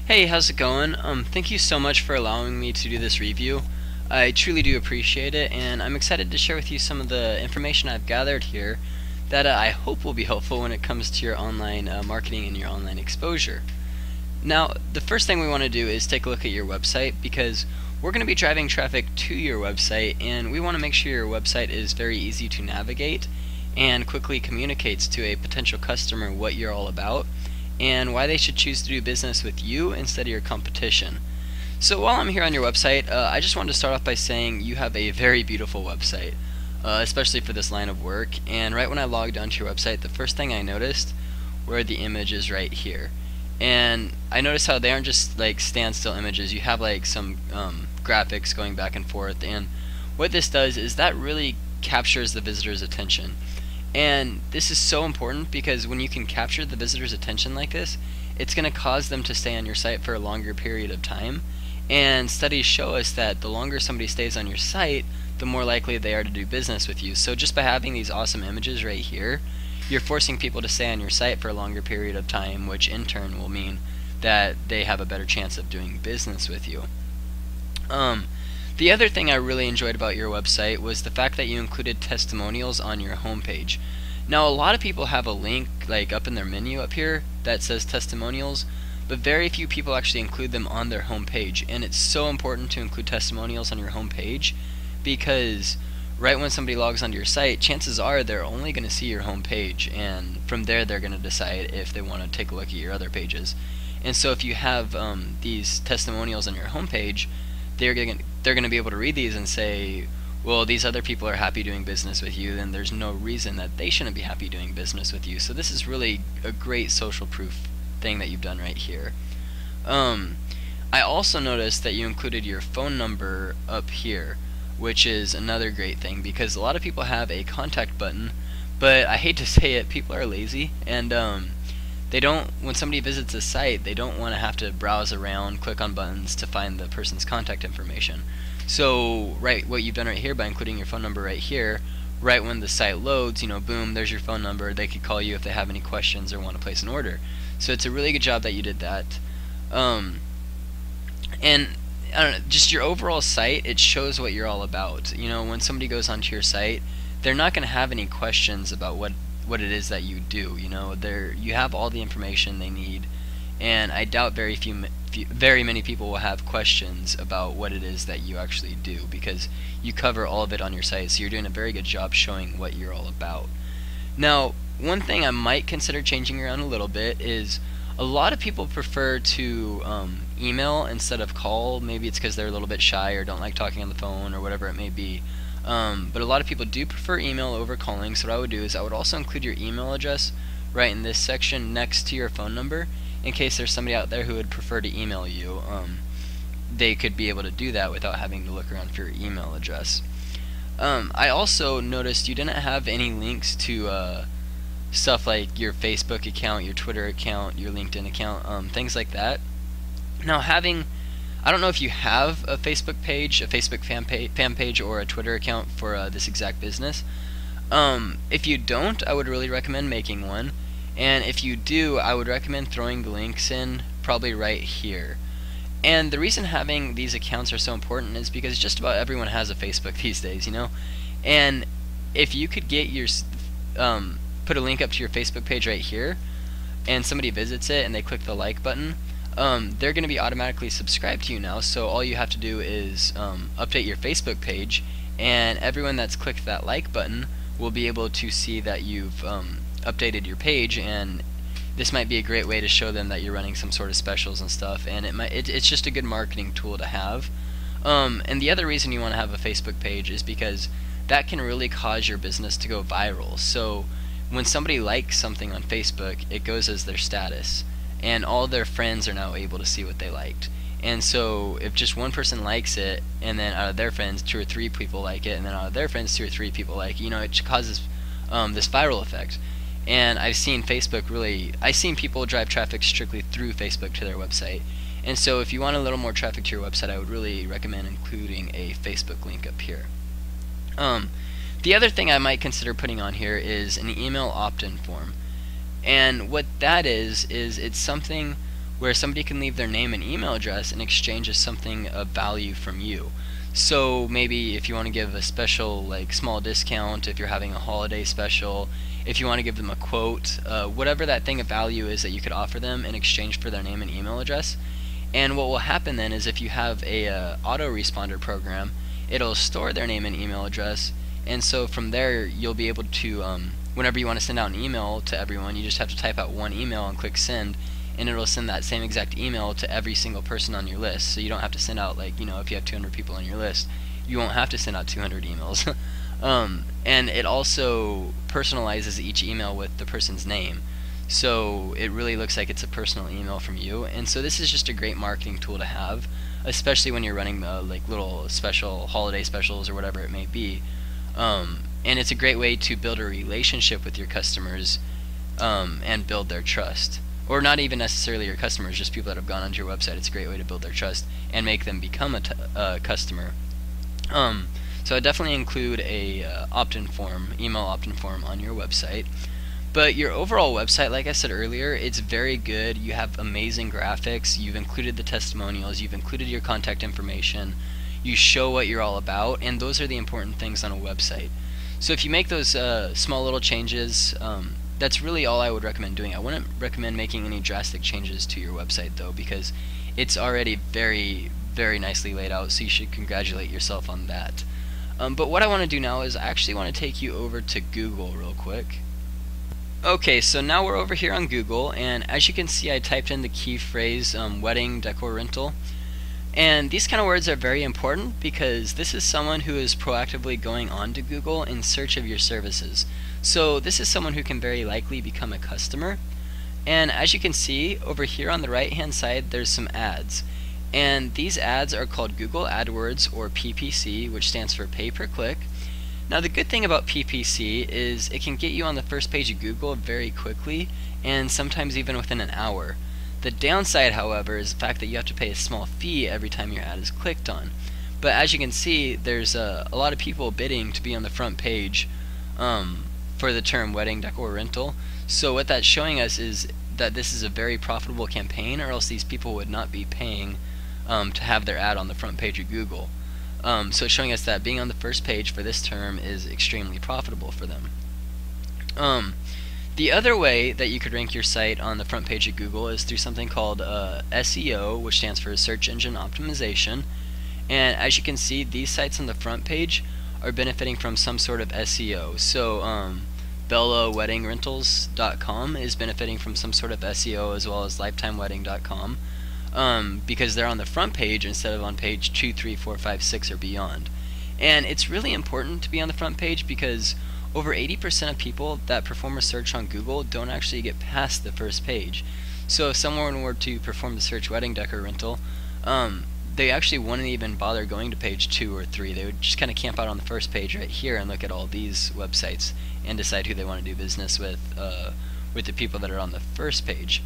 Hey, how's it going? Thank you so much for allowing me to do this review. I truly do appreciate it, and I'm excited to share with you some of the information I've gathered here that I hope will be helpful when it comes to your online marketing and your online exposure. Now, the first thing we want to do is take a look at your website because we're going to be driving traffic to your website, and we want to make sure your website is very easy to navigate and quickly communicates to a potential customer what you're all about and why they should choose to do business with you instead of your competition. So while I'm here on your website, I just wanted to start off by saying you have a very beautiful website, especially for this line of work. And right when I logged onto your website, the first thing I noticed were the images right here. And I noticed how they aren't just like standstill images. You have like some graphics going back and forth, and what this does is that really captures the visitor's attention. And this is so important because when you can capture the visitor's attention like this, it's going to cause them to stay on your site for a longer period of time. And studies show us that the longer somebody stays on your site, the more likely they are to do business with you. So just by having these awesome images right here, you're forcing people to stay on your site for a longer period of time, which in turn will mean that they have a better chance of doing business with you. The other thing I really enjoyed about your website was the fact that you included testimonials on your homepage. Now, a lot of people have a link like up in their menu up here that says testimonials, but very few people actually include them on their homepage. And it's so important to include testimonials on your homepage because right when somebody logs onto your site, chances are they're only going to see your homepage, and from there they're going to decide if they want to take a look at your other pages. And so if you have these testimonials on your homepage, they're going to be able to read these and say, well, these other people are happy doing business with you, then there's no reason that they shouldn't be happy doing business with you. So this is really a great social proof thing that you've done right here. I also noticed that you included your phone number up here, which is another great thing because a lot of people have a contact button, but I hate to say it, people are lazy, and they don't, when somebody visits a site, they don't want to have to browse around, click on buttons to find the person's contact information. So what you've done right here by including your phone number right here, right when the site loads, boom, there's your phone number. They could call you if they have any questions or want to place an order. So it's a really good job that you did that. And I don't know, just your overall site, it shows what you're all about. When somebody goes onto your site, they're not going to have any questions about what it is that you do. You have all the information they need, and I doubt very many people will have questions about what it is that you actually do because you cover all of it on your site. So you're doing a very good job showing what you're all about. Now, one thing I might consider changing around a little bit is a lot of people prefer to email instead of call. Maybe it's because they're a little bit shy or don't like talking on the phone or whatever it may be. But a lot of people do prefer email over calling, so what I would do is I would also include your email address right in this section next to your phone number in case there's somebody out there who would prefer to email you. They could be able to do that without having to look around for your email address. I also noticed you didn't have any links to stuff like your Facebook account, your Twitter account, your LinkedIn account, things like that. Now, I don't know if you have a Facebook page, a Facebook fan page, or a Twitter account for this exact business. If you don't, I would really recommend making one. And if you do, I would recommend throwing the links in probably right here. And the reason having these accounts are so important is because just about everyone has a Facebook these days, And if you could get your put a link up to your Facebook page right here, and somebody visits it and they click the like button, they're going to be automatically subscribed to you now. So all you have to do is update your Facebook page, and everyone that's clicked that like button will be able to see that you've updated your page, and this might be a great way to show them that you're running some sort of specials and stuff, and it's just a good marketing tool to have. And the other reason you want to have a Facebook page is because that can really cause your business to go viral. So when somebody likes something on Facebook, it goes as their status, and all their friends are now able to see what they liked. And so if just one person likes it, and then out of their friends 2 or 3 people like it, and then out of their friends 2 or 3 people like it, it causes this viral effect. And I've seen people drive traffic strictly through Facebook to their website. And so if you want a little more traffic to your website, I would really recommend including a Facebook link up here. The other thing I might consider putting on here is an email opt-in form. And what that is it's something where somebody can leave their name and email address in exchange of something of value from you. So maybe if you want to give a special, like, small discount, if you're having a holiday special, if you want to give them a quote, whatever that thing of value is that you could offer them in exchange for their name and email address. And what will happen then is if you have a autoresponder program, it'll store their name and email address, and so from there you'll be able to, whenever you want to send out an email to everyone, you just have to type out one email and click send, and it'll send that same exact email to every single person on your list. So you don't have to send out, like, if you have 200 people on your list, you won't have to send out 200 emails. And it also personalizes each email with the person's name, so it really looks like it's a personal email from you. And so this is just a great marketing tool to have, especially when you're running like little special holiday specials or whatever it may be. And it's a great way to build a relationship with your customers, and build their trust. Or not even necessarily your customers, just people that have gone onto your website. It's a great way to build their trust and make them become a customer. So I definitely include a opt-in form, email opt-in form on your website. But your overall website, like I said earlier, it's very good. You have amazing graphics, you've included the testimonials, you've included your contact information, you show what you're all about, and those are the important things on a website. So if you make those small little changes, that's really all I would recommend doing. I wouldn't recommend making any drastic changes to your website though, because it's already very, very nicely laid out, so you should congratulate yourself on that. But what I want to do now is I actually want to take you over to Google real quick. Okay, so now we're over here on Google, and as you can see I typed in the key phrase wedding decor rental. And these kind of words are very important because this is someone who is proactively going on to Google in search of your services. So this is someone who can very likely become a customer. And as you can see over here on the right hand side, there's some ads. And these ads are called Google AdWords, or PPC, which stands for pay per click. Now the good thing about PPC is it can get you on the first page of Google very quickly, and sometimes even within an hour. The downside, however, is the fact that you have to pay a small fee every time your ad is clicked on. But as you can see, there's a lot of people bidding to be on the front page for the term wedding decor rental. So what that's showing us is that this is a very profitable campaign, or else these people would not be paying to have their ad on the front page of Google. So it's showing us that being on the first page for this term is extremely profitable for them. The other way that you could rank your site on the front page of Google is through something called SEO, which stands for Search Engine Optimization. And as you can see, these sites on the front page are benefiting from some sort of SEO. So BellaWeddingRentals.com is benefiting from some sort of SEO, as well as LifetimeWedding.com. Because they're on the front page instead of on page 2, 3, 4, 5, 6 or beyond. And it's really important to be on the front page because over 80% of people that perform a search on Google don't actually get past the first page. So if someone were to perform the search wedding decor rental, they actually wouldn't even bother going to page 2 or 3. They would just kind of camp out on the first page right here and look at all these websites and decide who they want to do business with the people that are on the first page.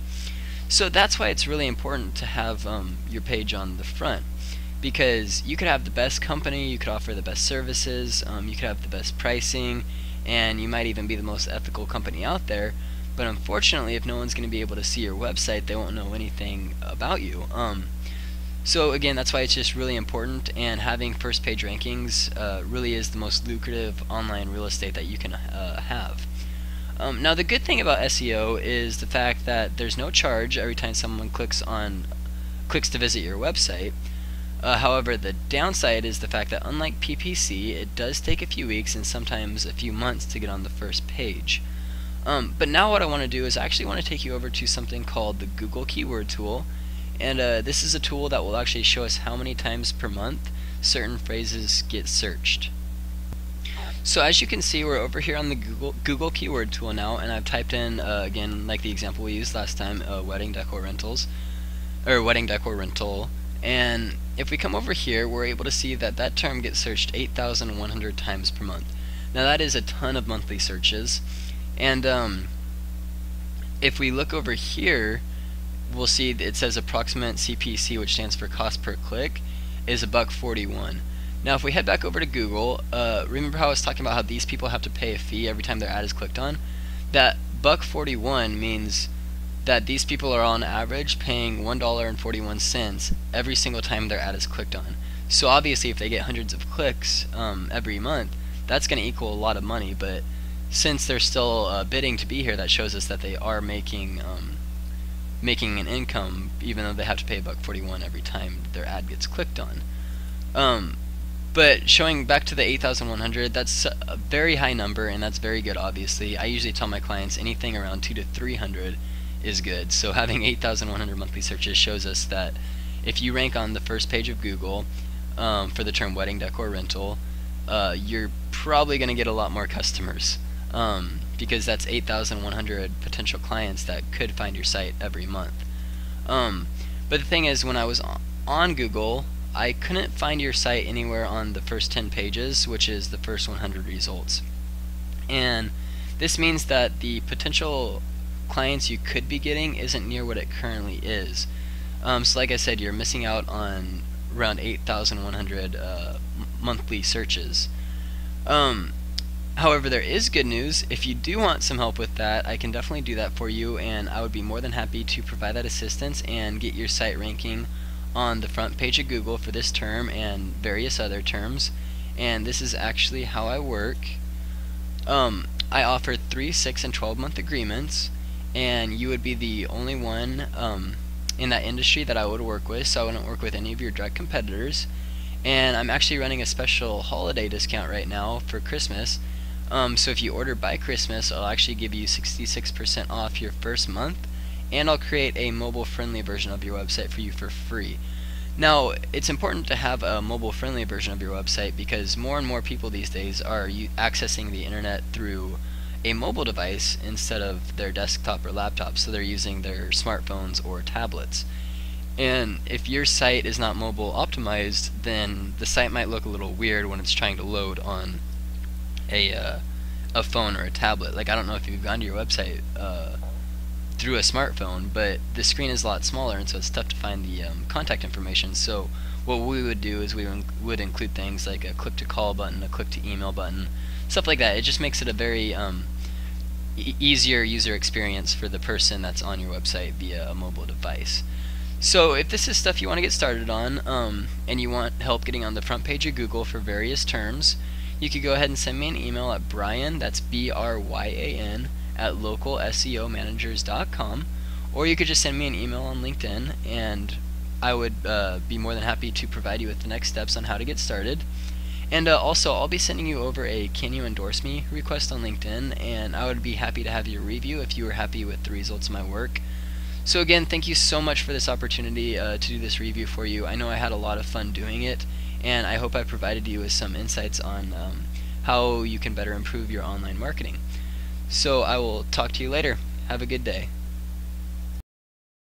So that's why it's really important to have your page on the front, because you could have the best company, you could offer the best services, you could have the best pricing, and you might even be the most ethical company out there, but unfortunately if no one's going to be able to see your website, they won't know anything about you. So again, that's why it's just really important, and having first page rankings really is the most lucrative online real estate that you can have. Now the good thing about SEO is the fact that there's no charge every time someone clicks to visit your website. However, the downside is the fact that unlike PPC, it does take a few weeks and sometimes a few months to get on the first page. But now what I want to do is I actually want to take you over to something called the Google Keyword Tool, and this is a tool that will actually show us how many times per month certain phrases get searched. So as you can see, we're over here on the Google Keyword Tool now, and I've typed in, again, like the example we used last time, wedding decor rentals, or wedding decor rental, and if we come over here, we're able to see that that term gets searched 8,100 times per month. Now that is a ton of monthly searches, and if we look over here, we'll see it says approximate CPC, which stands for cost per click, is $1.41. Now if we head back over to Google, remember how I was talking about how these people have to pay a fee every time their ad is clicked on? That $1.41 means that these people are on average paying $1.41 every single time their ad is clicked on. So obviously if they get hundreds of clicks every month, that's going to equal a lot of money, but since they're still bidding to be here, that shows us that they are making an income, even though they have to pay $1.41 every time their ad gets clicked on. But showing back to the 8,100, that's a very high number, and that's very good. Obviously, I usually tell my clients anything around 200 to 300 is good. So having 8,100 monthly searches shows us that if you rank on the first page of Google for the term wedding decor rental, you're probably going to get a lot more customers, because that's 8,100 potential clients that could find your site every month. But the thing is, when I was on Google, I couldn't find your site anywhere on the first 10 pages, which is the first 100 results. And this means that the potential clients you could be getting isn't near what it currently is. So like I said, you're missing out on around 8,100 monthly searches. However, there is good news. If you do want some help with that, I can definitely do that for you, and I would be more than happy to provide that assistance and get your site ranking on the front page of Google for this term and various other terms. And this is actually how I work. I offer 3, 6, and 12-month agreements, and you would be the only one in that industry that I would work with, so I wouldn't work with any of your direct competitors. And I'm actually running a special holiday discount right now for Christmas. So if you order by Christmas, I'll actually give you 66% off your first month, and I'll create a mobile-friendly version of your website for you for free. Now, it's important to have a mobile-friendly version of your website because more and more people these days are accessing the internet through a mobile device instead of their desktop or laptop, so they're using their smartphones or tablets. And if your site is not mobile optimized, then the site might look a little weird when it's trying to load on a phone or a tablet. Like, I don't know if you've gone to your website through a smartphone, but the screen is a lot smaller, and so it's tough to find the contact information. So what we would do is we would include things like a click to call button, a click to email button, stuff like that. It just makes it a very easier user experience for the person that's on your website via a mobile device. So if this is stuff you want to get started on, and you want help getting on the front page of Google for various terms, you could go ahead and send me an email at Bryan, that's BRYAN, at localseomanagers.com, or you could just send me an email on LinkedIn, and I would be more than happy to provide you with the next steps on how to get started. And also, I'll be sending you over a "Can you endorse me" request on LinkedIn, and I would be happy to have your review if you were happy with the results of my work. So again, thank you so much for this opportunity to do this review for you. I know I had a lot of fun doing it, and I hope I provided you with some insights on how you can better improve your online marketing. So I will talk to you later. Have a good day.